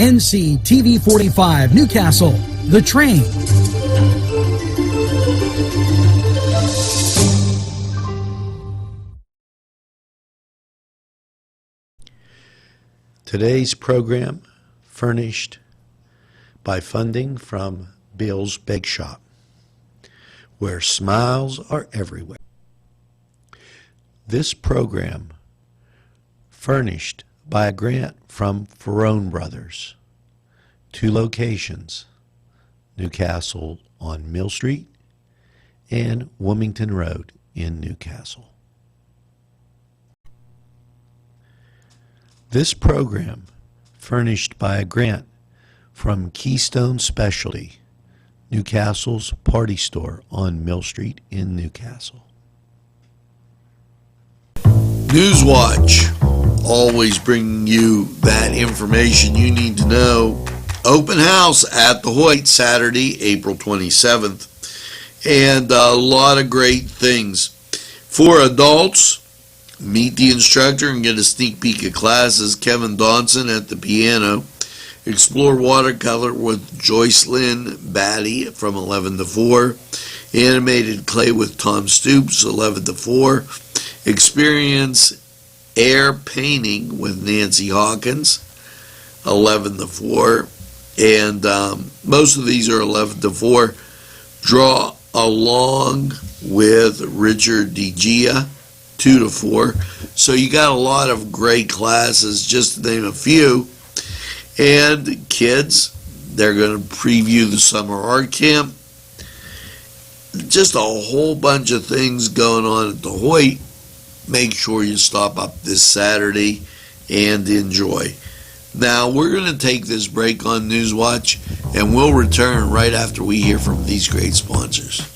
NCTV45 Newcastle, The Train. Today's program furnished by funding from Bill's Bake Shop, where smiles are everywhere. This program furnished by a grant from Ferrone Brothers, 2 locations, Newcastle on Mill Street and Wilmington Road in Newcastle. This program furnished by a grant from Keystone Specialty, Newcastle's party store on Mill Street in Newcastle. NewsWatch, always bringing you that information you need to know. Open house at the Hoyt Saturday, April 27th, and a lot of great things. For adults, meet the instructor and get a sneak peek at classes. Kevin Donson at the piano. Explore watercolor with Joycelyn Batty from 11 to 4. Animated clay with Tom Stoops, 11 to 4. Experience air painting with Nancy Hawkins, 11 to 4. And most of these are 11 to 4. Draw along with Richard DeGia, 2 to 4. So you got a lot of great classes, just to name a few. And kids, they're going to preview the summer art camp. Just a whole bunch of things going on at the Hoyt. Make sure you stop up this Saturday and enjoy. Now, we're going to take this break on NewsWatch, and we'll return right after we hear from these great sponsors.